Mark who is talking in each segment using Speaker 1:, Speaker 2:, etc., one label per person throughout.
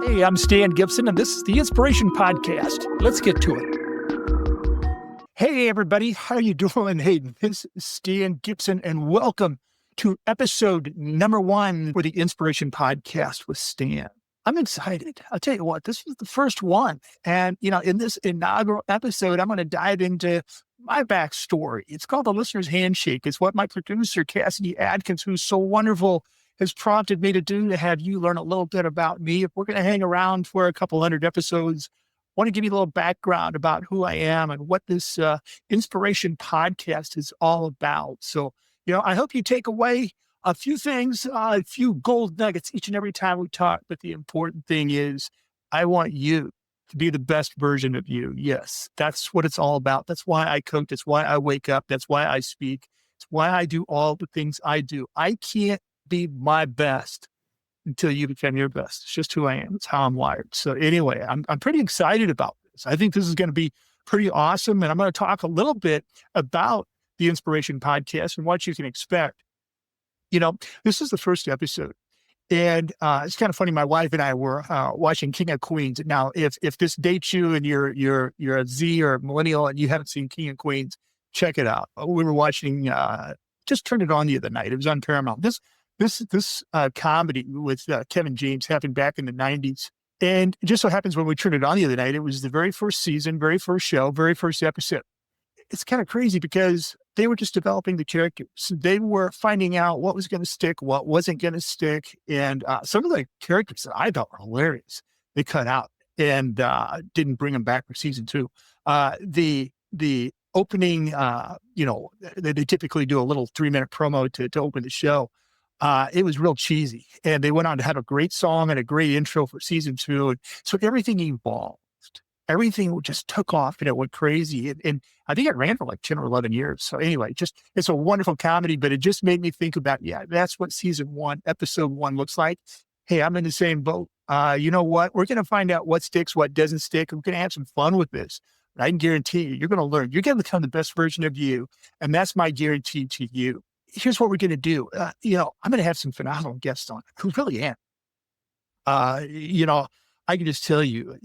Speaker 1: Hey, I'm Stan Gibson, and this is the Inspiration Podcast. Let's get to it. Hey, everybody. How you doing? Hey, this is Stan Gibson, and welcome to episode number 1 for the Inspiration Podcast with Stan. I'm excited. I'll tell you what, this was the first one. And, in this inaugural episode, I'm going to dive into my backstory. It's called The Listener's Handshake. It's what my producer, Cassidy Adkins, who's so wonderful, has prompted me to do, to have you learn a little bit about me. If we're going to hang around for a couple hundred episodes, I want to give you a little background about who I am and what this Inspiration Podcast is all about. So, I hope you take away a few things, a few gold nuggets each and every time we talk. But the important thing is, I want you to be the best version of you. Yes, that's what it's all about. That's why I coach. That's why I wake up. That's why I speak. It's why I do all the things I do. I can't be my best until you become your best. It's just who I am. It's how I'm wired. So anyway, I'm pretty excited about this. I think this is going to be pretty awesome. And I'm going to talk a little bit about the Inspiration Podcast and what you can expect. This is the first episode. And it's kind of funny. My wife and I were watching King of Queens. Now, if this dates you and you're a Z or a millennial and you haven't seen King of Queens, check it out. We were watching, just turned it on the other night. It was on Paramount. This comedy with Kevin James happened back in the 90s. And it just so happens when we turned it on the other night, it was the very first season, very first show, very first episode. It's kind of crazy because they were just developing the characters. They were finding out what was going to stick, what wasn't going to stick. And some of the characters that I thought were hilarious, they cut out and didn't bring them back for season 2. The opening, they typically do a little 3-minute promo to open the show. It was real cheesy, and they went on to have a great song and a great intro for season 2. And so everything evolved. Everything just took off and it went crazy. And I think it ran for like 10 or 11 years. So anyway, it's a wonderful comedy, but it just made me think about, that's what season 1, episode 1 looks like. Hey, I'm in the same boat. You know what? We're going to find out what sticks, what doesn't stick. We're going to have some fun with this. And I can guarantee you're going to learn. You're going to become the best version of you. And that's my guarantee to you. Here's what we're going to do. I'm going to have some phenomenal guests on who really am. I can just tell you,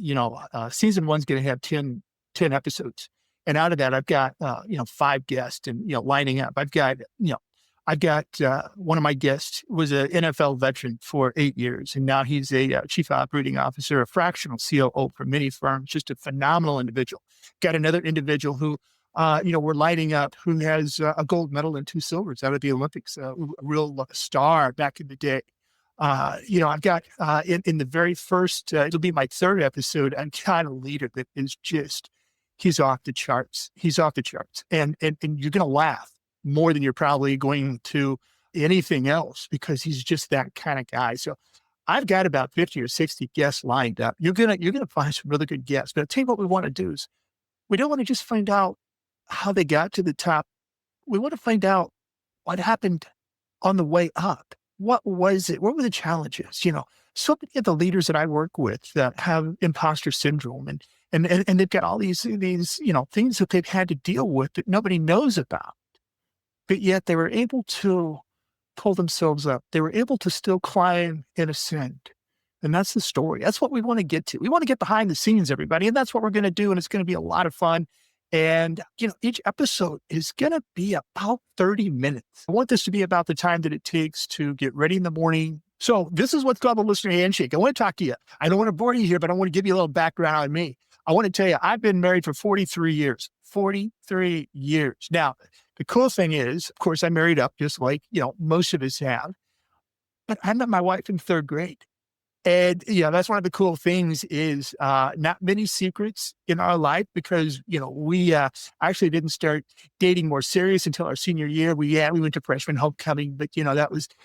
Speaker 1: season 1's going to have 10 episodes. And out of that, I've got, 5 guests and, lining up. I've got one of my guests was an NFL veteran for 8 years. And now he's a chief operating officer, a fractional COO for many firms, just a phenomenal individual. Got another individual who, we're lining up, who has a gold medal and 2 silvers out of the Olympics, a real star back in the day. I've got in the very first, it'll be my 3rd episode, I've got a leader that is he's off the charts. He's off the charts. And you're going to laugh more than you're probably going to anything else because he's just that kind of guy. So I've got about 50 or 60 guests lined up. You're going to find some really good guests. But I'll tell you what we want to do is we don't want to just find out how they got to the top. We want to find out what happened on the way up. What was it? What were the challenges? So many of the leaders that I work with that have imposter syndrome and they've got all these, things that they've had to deal with that nobody knows about, but yet they were able to pull themselves up. They were able to still climb and ascend. And that's the story. That's what we want to get to. We want to get behind the scenes, everybody. And that's what we're going to do. And it's going to be a lot of fun. And, each episode is going to be about 30 minutes. I want this to be about the time that it takes to get ready in the morning. So this is what's called the Listener Handshake. I want to talk to you. I don't want to bore you here, but I want to give you a little background on me. I want to tell you, I've been married for 43 years. 43 years. Now, the cool thing is, of course, I married up just like, most of us have. But I met my wife in 3rd grade. And, that's one of the cool things is not many secrets in our life because, we actually didn't start dating more serious until our senior year. We went to freshman homecoming, but,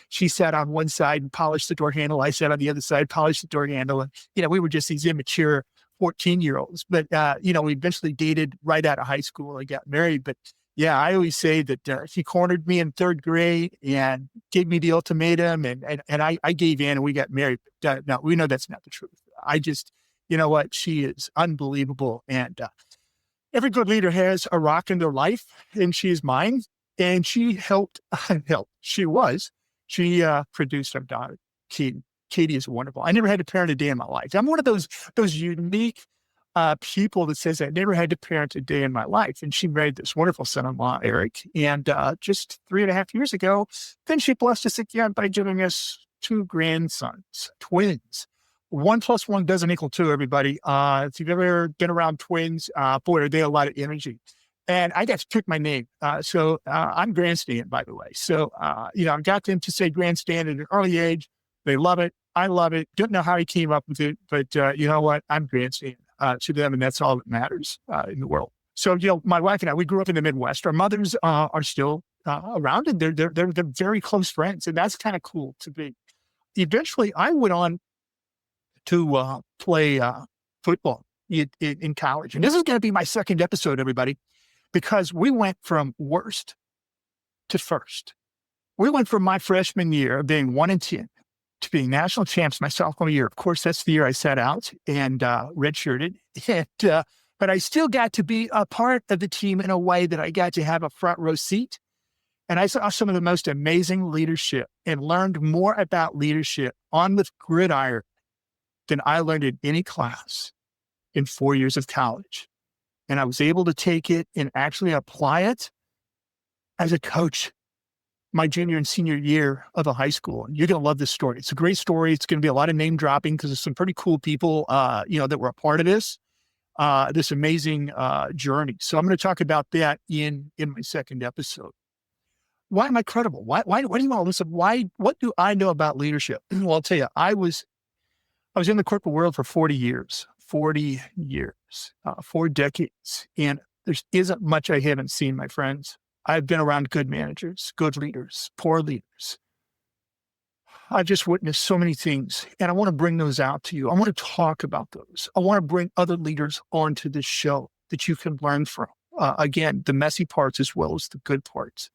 Speaker 1: she sat on one side and polished the door handle. I sat on the other side, polished the door handle. And, we were just these immature 14-year-olds. But, we eventually dated right out of high school and got married. But yeah, I always say that she cornered me in 3rd grade and gave me the ultimatum and I gave in and we got married. But, no, we know that's not the truth. I just, what? She is unbelievable. And every good leader has a rock in their life and she is mine. And she helped, she produced our daughter, Keaton. Katie is wonderful. I never had to parent a day in my life. I'm one of those unique people that says I never had to parent a day in my life. And she married this wonderful son-in-law, Eric. And just 3.5 years ago, then she blessed us again by giving us two grandsons, twins. 1+1 doesn't equal 2, everybody. If you've ever been around twins, boy, they have a lot of energy. And I got to pick my name. So I'm GrandStan, by the way. So, I got them to say GrandStan at an early age. They love it. I love it. Don't know how he came up with it, but you know what? I'm GrandStan to them, and that's all that matters in the world. So, my wife and I, we grew up in the Midwest. Our mothers are still around, and they're very close friends, and that's kind of cool to be. Eventually, I went on to play football in college, and this is going to be my second episode, everybody, because we went from worst to first. We went from my freshman year of being 1-10 to being national champs my sophomore year. Of course, that's the year I sat out and redshirted. But I still got to be a part of the team in a way that I got to have a front row seat. And I saw some of the most amazing leadership and learned more about leadership on the gridiron than I learned in any class in 4 years of college. And I was able to take it and actually apply it as a coach my junior and senior year of a high school. And you're going to love this story. It's a great story. It's going to be a lot of name dropping because there's some pretty cool people, that were a part of this amazing journey. So I'm going to talk about that in my second episode. Why am I credible? Why do you want to listen? What do I know about leadership? Well, I'll tell you, I was in the corporate world for 40 years, 4 decades. And there isn't much I haven't seen, my friends. I've been around good managers, good leaders, poor leaders. I've just witnessed so many things, and I want to bring those out to you. I want to talk about those. I want to bring other leaders onto this show that you can learn from. Again, the messy parts as well as the good parts.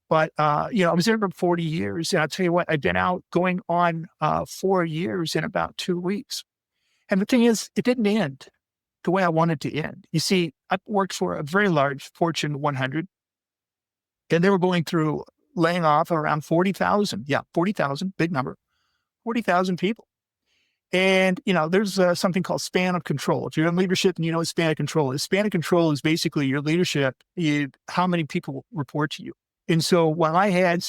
Speaker 1: But, I was there for 40 years, and I'll tell you what, I've been out going on 4 years in about 2 weeks. And the thing is, it didn't end the way I wanted to end. You see, I worked for a very large Fortune 100, and they were going through laying off around 40,000. Yeah, 40,000, big number, 40,000 people. And, there's something called span of control. If you're in leadership and you know what span of control is, span of control is basically your leadership, how many people report to you. And so while I had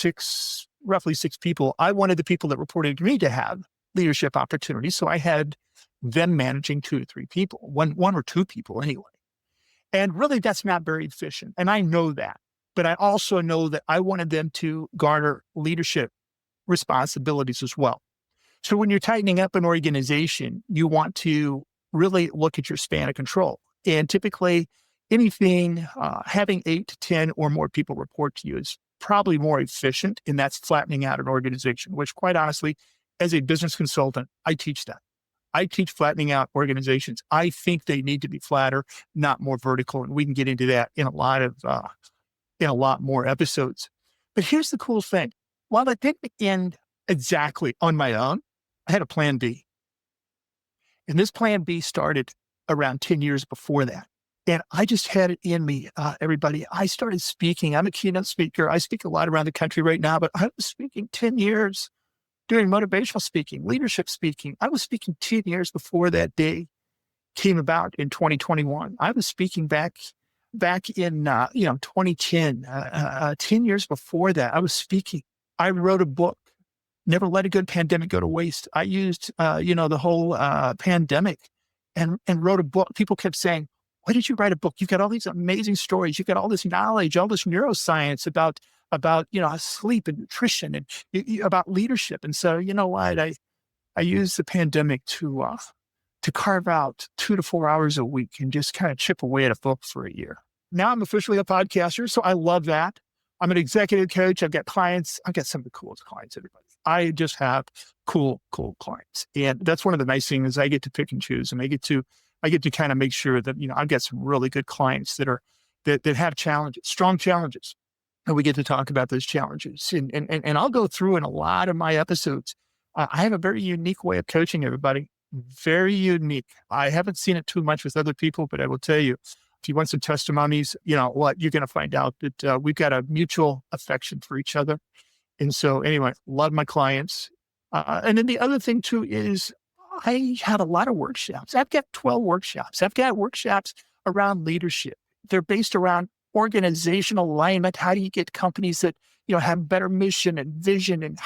Speaker 1: roughly six people, I wanted the people that reported to me to have leadership opportunities. So I had them managing 2 to 3 people, one or two people anyway. And really, that's not very efficient. And I know that. But I also know that I wanted them to garner leadership responsibilities as well. So when you're tightening up an organization, you want to really look at your span of control. And typically, anything having 8 to 10 or more people report to you is probably more efficient, and that's flattening out an organization, which quite honestly, as a business consultant, I teach that. I teach flattening out organizations. I think they need to be flatter, not more vertical. And we can get into that in a lot more episodes. But here's the cool thing. While it didn't end exactly on my own, I had a plan B. And this plan B started around 10 years before that. And I just had it in me, everybody. I started speaking. I'm a keynote speaker. I speak a lot around the country right now, but I was speaking 10 years doing motivational speaking, leadership speaking. I was speaking 10 years before that day came about in 2021. I was speaking back in 2010, 10 years before that. I was speaking. I wrote a book, Never Let a Good Pandemic Go to Waste. I used the whole pandemic and wrote a book. People kept saying, why did you write a book? You've got all these amazing stories. You've got all this knowledge, all this neuroscience about sleep and nutrition and about leadership. And so, you know what? I used the pandemic to carve out 2 to 4 hours a week and just kind of chip away at a book for a year. Now I'm officially a podcaster, so I love that. I'm an executive coach. I've got clients. I've got some of the coolest clients, everybody. I just have cool clients. And that's one of the nice things is I get to pick and choose, and I get to kind of make sure that, I've got some really good clients that have challenges, strong challenges. And we get to talk about those challenges. And I'll go through in a lot of my episodes. I have a very unique way of coaching everybody. Very unique. I haven't seen it too much with other people, but I will tell you, if you want some testimonies, you're going to find out that we've got a mutual affection for each other. And so anyway, love my clients. And then the other thing too is I have a lot of workshops. I've got 12 workshops. I've got workshops around leadership. They're based around organizational alignment. How do you get companies that, have better mission and vision and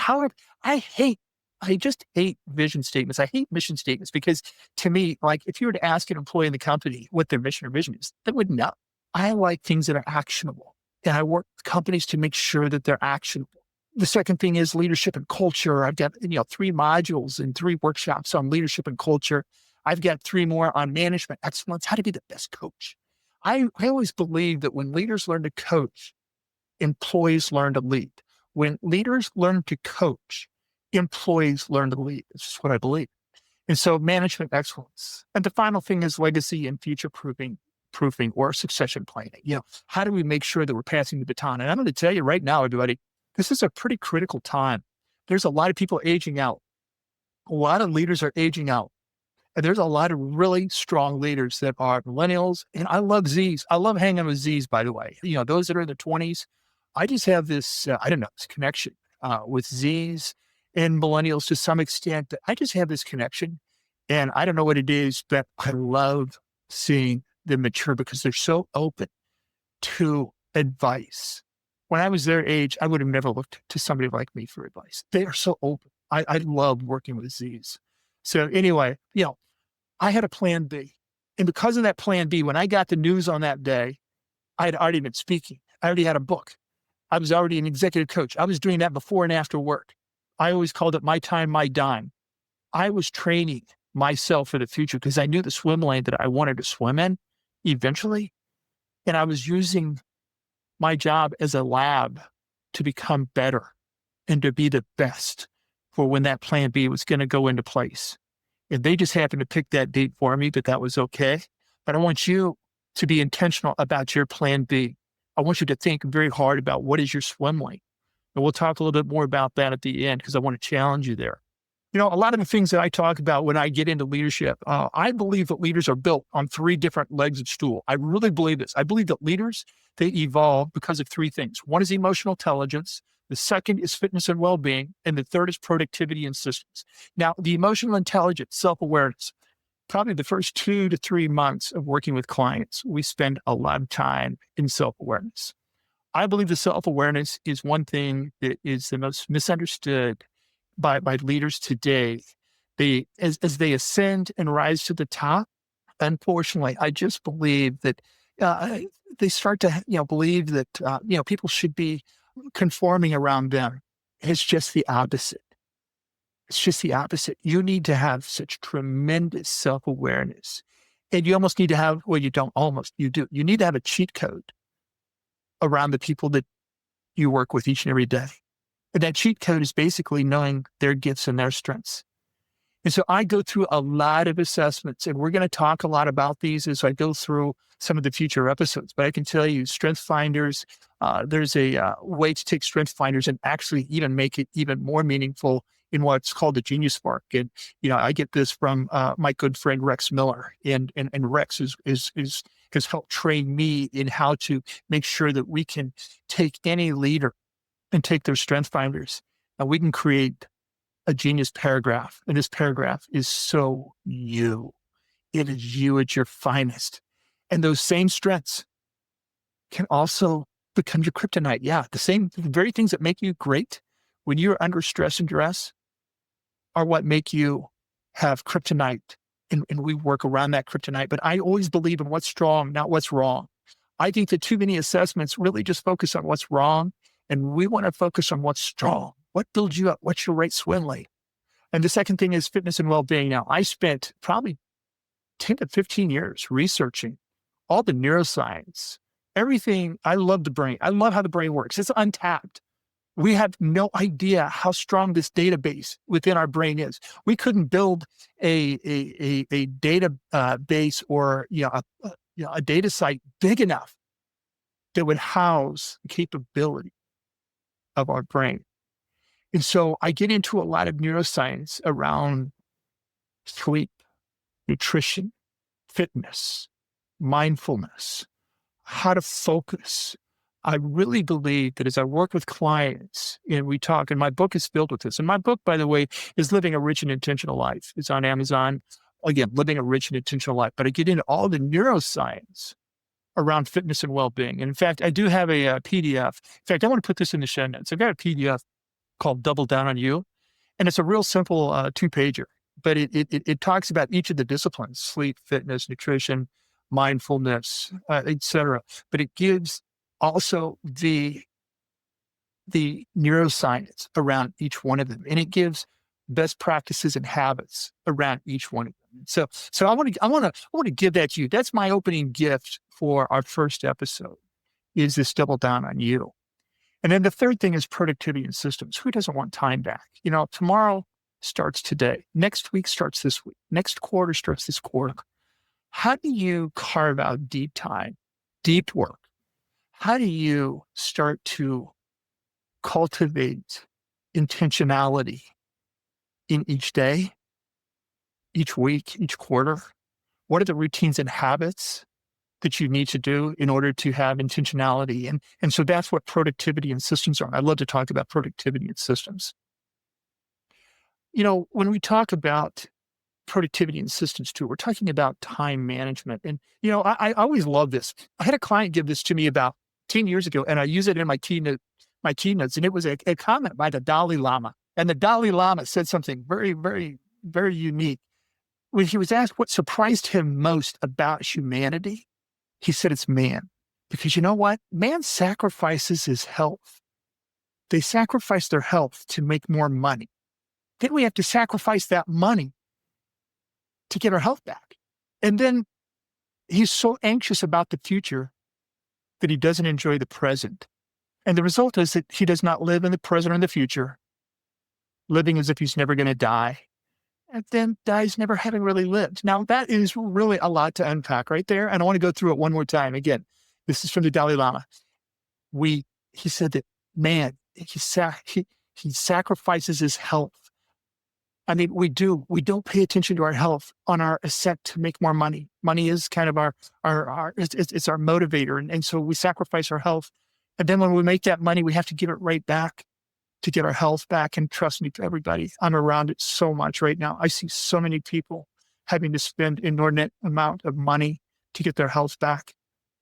Speaker 1: I hate, I just hate vision statements. I hate mission statements because to me, like if you were to ask an employee in the company what their mission or vision is, they wouldn't know. I like things that are actionable and I work with companies to make sure that they're actionable. The second thing is leadership and culture. I've got, 3 modules and 3 workshops on leadership and culture. I've got 3 more on management excellence, how to be the best coach. I always believe that when leaders learn to coach, employees learn to lead. When leaders learn to coach, employees learn to lead. It's just what I believe. And so management excellence. And the final thing is legacy and future proofing or succession planning. How do we make sure that we're passing the baton? And I'm going to tell you right now, everybody, this is a pretty critical time. There's a lot of people aging out. A lot of leaders are aging out. And there's a lot of really strong leaders that are millennials. And I love Zs. I love hanging with Zs, by the way. Those that are in the 20s, I just have this, this connection with Zs and millennials to some extent. I just have this connection. And I don't know what it is, but I love seeing them mature because they're so open to advice. When I was their age, I would have never looked to somebody like me for advice. They are so open. I love working with Zs. So anyway, I had a plan B. And because of that plan B, when I got the news on that day, I had already been speaking. I already had a book. I was already an executive coach. I was doing that before and after work. I always called it my time, my dime. I was training myself for the future because I knew the swim lane that I wanted to swim in eventually. And I was using my job as a lab to become better and to be the best for when that plan B was going to go into place. And they just happened to pick that date for me, but that was okay. But I want you to be intentional about your plan B. I want you to think very hard about what is your swim lane. And we'll talk a little bit more about that at the end because I want to challenge you there. A lot of the things that I talk about when I get into leadership, I believe that leaders are built on 3 different legs of stool. I really believe this. I believe that leaders, they evolve because of 3 things. One is emotional intelligence. The second is fitness and well-being. And the third is productivity and systems. Now, the emotional intelligence, self-awareness, probably the first 2 to 3 months of working with clients, we spend a lot of time in self-awareness. I believe the self-awareness is one thing that is the most misunderstood by leaders today. As they ascend and rise to the top, unfortunately, I just believe that they start to believe that people should be conforming around them. It's just the opposite. It's just the opposite. You need to have such tremendous self-awareness. And you almost need to have, well, you don't almost, you do. You need to have a cheat code around the people that you work with each and every day. And that cheat code is basically knowing their gifts and their strengths. And so I go through a lot of assessments, and we're going to talk a lot about these as I go through some of the future episodes. But I can tell you, Strength Finders, there's a way to take Strength Finders and actually even make it even more meaningful in what's called the Genius Spark. And, I get this from my good friend, Rex Miller. And Rex has helped train me in how to make sure that we can take any leader and take their Strength Finders, and we can create a genius paragraph. And this paragraph is so you. It is you at your finest. And those same strengths can also become your kryptonite. Yeah, the very things that make you great when you're under stress and duress are what make you have kryptonite. And we work around that kryptonite. But I always believe in what's strong, not what's wrong. I think that too many assessments really just focus on what's wrong. And we want to focus on what's strong. What builds you up? What's your right swim lane? And the second thing is fitness and well-being. Now, I spent probably 10 to 15 years researching all the neuroscience, everything. I love the brain. I love how the brain works. It's untapped. We have no idea how strong this database within our brain is. We couldn't build a data base or a data site big enough that would house the capability of our brain. And so I get into a lot of neuroscience around sleep, nutrition, fitness, mindfulness, how to focus, I really believe that as I work with clients and we talk, and my book is filled with this. And my book, by the way, is Living a Rich and Intentional Life. It's on Amazon. Again, Living a Rich and Intentional Life. But I get into all the neuroscience around fitness and well-being. And in fact, I do have a PDF. In fact, I want to put this in the show notes. I've got a PDF called Double Down on You. And it's a real simple two-pager, but it talks about each of the disciplines: sleep, fitness, nutrition, mindfulness, et cetera. But it gives also the neuroscience around each one of them, and it gives best practices and habits around each one of them. So I want to give that to you. That's my opening gift for our first episode, is this Double Down on You. And then the third thing is productivity and systems. Who doesn't want time back? Tomorrow starts today. Next week starts this week. Next quarter starts this quarter. How do you carve out deep time, deep work? How do you start to cultivate intentionality in each day, each week, each quarter? What are the routines and habits that you need to do in order to have intentionality? And so that's what productivity and systems are. I love to talk about productivity and systems. When we talk about productivity and systems too, we're talking about time management. And, I always love this. I had a client give this to me about 10 years ago, and I use it in my keynotes. And it was a comment by the Dalai Lama. And the Dalai Lama said something very, very, very unique. When he was asked what surprised him most about humanity, he said it's man. Because you know what? Man sacrifices his health. They sacrifice their health to make more money. Then we have to sacrifice that money to get our health back. And then he's so anxious about the future that he doesn't enjoy the present. And the result is that he does not live in the present or in the future, living as if he's never going to die, and then dies never having really lived. Now, that is really a lot to unpack right there. And I want to go through it one more time. Again, this is from the Dalai Lama. He said that man, he sacrifices his health. I mean, we don't pay attention to our health on our ascent to make more money. Money is kind of it's our motivator. And so we sacrifice our health. And then when we make that money, we have to give it right back to get our health back. And trust me, everybody, I'm around it so much right now. I see so many people having to spend inordinate amount of money to get their health back.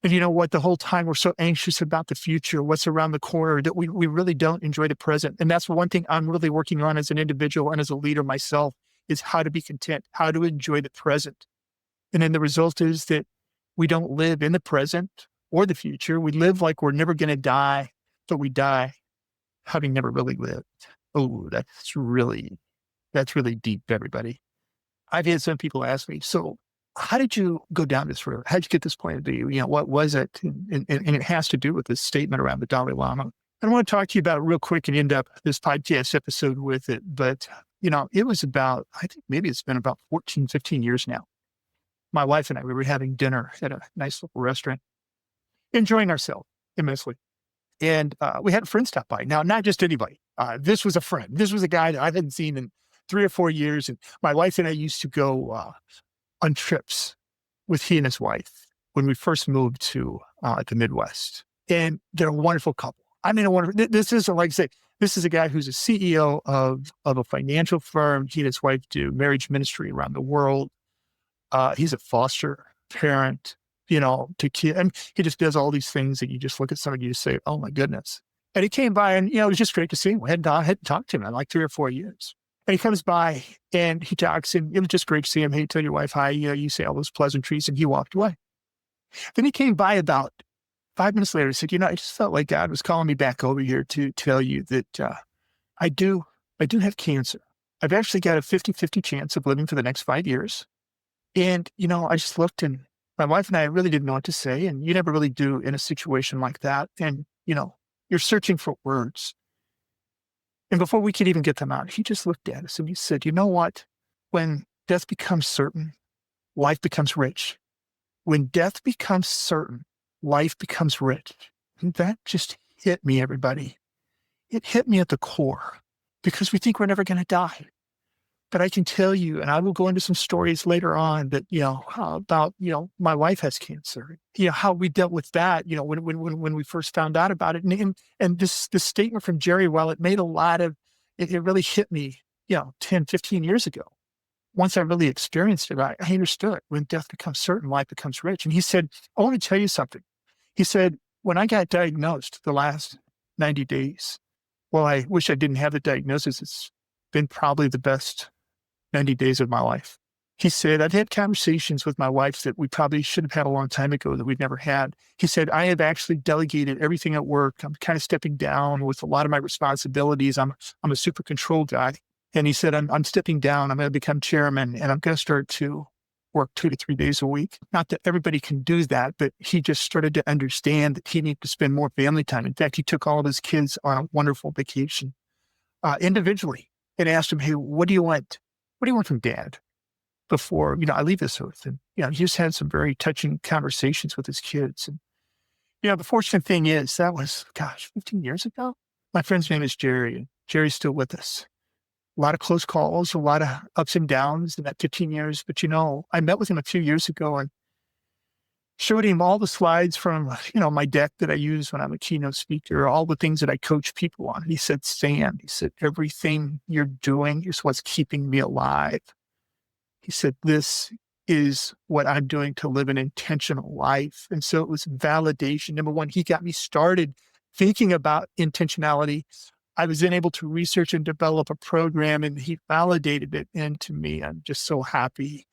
Speaker 1: And you know what? The whole time we're so anxious about the future, what's around the corner, that we really don't enjoy the present. And that's one thing I'm really working on as an individual and as a leader myself, is how to be content, how to enjoy the present. And then the result is that we don't live in the present or the future. We live like we're never going to die, but we die having never really lived. Oh, that's really deep, everybody. I've had some people ask me, so how did you go down this road? How did you get this point of view? What was it? And it has to do with this statement around the Dalai Lama. I want to talk to you about it real quick and end up this podcast episode with it. But, it was about, I think maybe it's been about 14, 15 years now. My wife and I, we were having dinner at a nice little restaurant, enjoying ourselves immensely. And we had a friend stop by. Now, not just anybody. This was a friend. This was a guy that I hadn't seen in 3 or 4 years. And my wife and I used to go on trips with he and his wife when we first moved to the Midwest. And they're a wonderful couple. I mean, this is, like I say, this is a guy who's a CEO of a financial firm. He and his wife do marriage ministry around the world. He's a foster parent, to kids. And he just does all these things that you just look at somebody and you say, oh my goodness. And he came by and, it was just great to see him. I hadn't talked to him in like 3 or 4 years. And he comes by and he talks, and it was just great to see him. Hey, tell your wife hi, you say all those pleasantries, and he walked away. Then he came by about 5 minutes later and said, I just felt like God was calling me back over here to tell you that I do have cancer. I've actually got a 50-50 chance of living for the next 5 years. And, I just looked, and my wife and I really didn't know what to say. And you never really do in a situation like that. And, you're searching for words. And before we could even get them out, he just looked at us and he said, you know what? When death becomes certain, life becomes rich. When death becomes certain, life becomes rich. And that just hit me, everybody. It hit me at the core, because we think we're never going to die. But I can tell you, and I will go into some stories later on that, about, my wife has cancer, how we dealt with that, when we first found out about it. And this statement from Jerry, while it made it really hit me, 10, 15 years ago. Once I really experienced it, I understood when death becomes certain, life becomes rich. And he said, I want to tell you something. He said, when I got diagnosed the last 90 days, well, I wish I didn't have the diagnosis. It's been probably the best 90 days of my life. He said, I've had conversations with my wife that we probably should have had a long time ago that we've never had. He said, I have actually delegated everything at work. I'm kind of stepping down with a lot of my responsibilities. I'm a super control guy. And he said, I'm stepping down. I'm going to become chairman and I'm going to start to work 2 to 3 days a week. Not that everybody can do that, but he just started to understand that he needed to spend more family time. In fact, he took all of his kids on a wonderful vacation individually and asked him, hey, what do you want? What do you want from Dad before, I leave this earth? And, he just had some very touching conversations with his kids. And, the fortunate thing is that was, 15 years ago. My friend's name is Jerry, and Jerry's still with us. A lot of close calls, a lot of ups and downs in that 15 years. But, I met with him a few years ago and showed him all the slides from, my deck that I use when I'm a keynote speaker, all the things that I coach people on. And he said, Stan, everything you're doing is what's keeping me alive. He said, this is what I'm doing to live an intentional life. And so it was validation. Number one, he got me started thinking about intentionality. I was then able to research and develop a program, and he validated it into me. I'm just so happy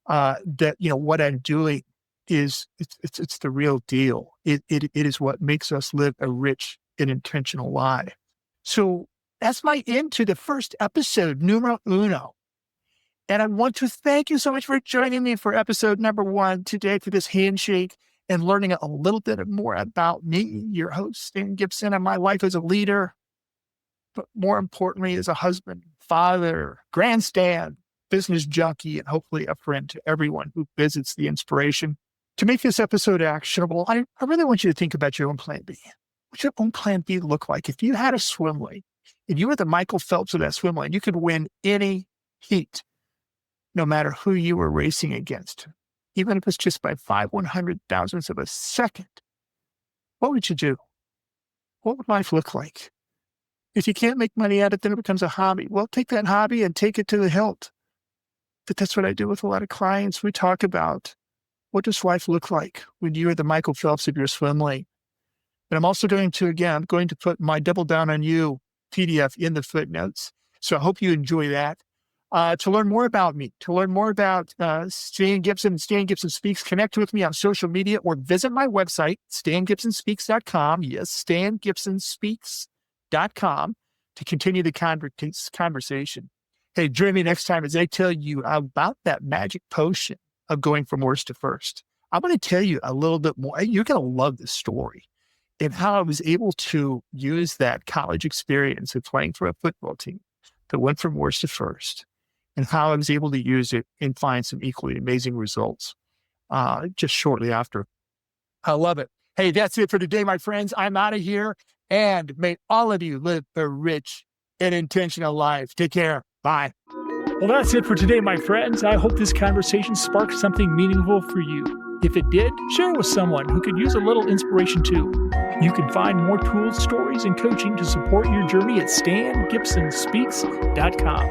Speaker 1: that, what I'm doing is it's the real deal. It is what makes us live a rich and intentional life. So that's my end to the first episode, numero uno. And I want to thank you so much for joining me for episode number 1 today for this handshake and learning a little bit more about me, your host, Stan Gibson, and my life as a leader, but more importantly, as a husband, father, GrandStan, business junkie, and hopefully a friend to everyone who visits the inspiration. To make this episode actionable, I really want you to think about your own plan B. What's your own plan B look like? If you had a swim lane and you were the Michael Phelps of that swim lane, you could win any heat, no matter who you were racing against, even if it's just by 5/100,000ths of a second. What would you do? What would life look like? If you can't make money at it, then it becomes a hobby. Well, take that hobby and take it to the hilt. But that's what I do with a lot of clients. We talk about, what does life look like when you are the Michael Phelps of your swim lane? And I'm also going to put my Double Down on You PDF in the footnotes. So I hope you enjoy that. To learn more about me, to learn more about Stan Gibson and Stan Gibson Speaks, connect with me on social media or visit my website, stangibsonspeaks.com. Yes, stangibsonspeaks.com to continue the conversation. Hey, join me next time as I tell you about that magic potion of going from worst to first. I'm going to tell you a little bit more. You're going to love this story and how I was able to use that college experience of playing for a football team that went from worst to first, and how I was able to use it and find some equally amazing results just shortly after. I love it. Hey, that's it for today, my friends. I'm out of here, and may all of you live a rich and intentional life. Take care. Bye. Well, that's it for today, my friends. I hope this conversation sparked something meaningful for you. If it did, share it with someone who could use a little inspiration too. You can find more tools, stories, and coaching to support your journey at stangibsonspeaks.com.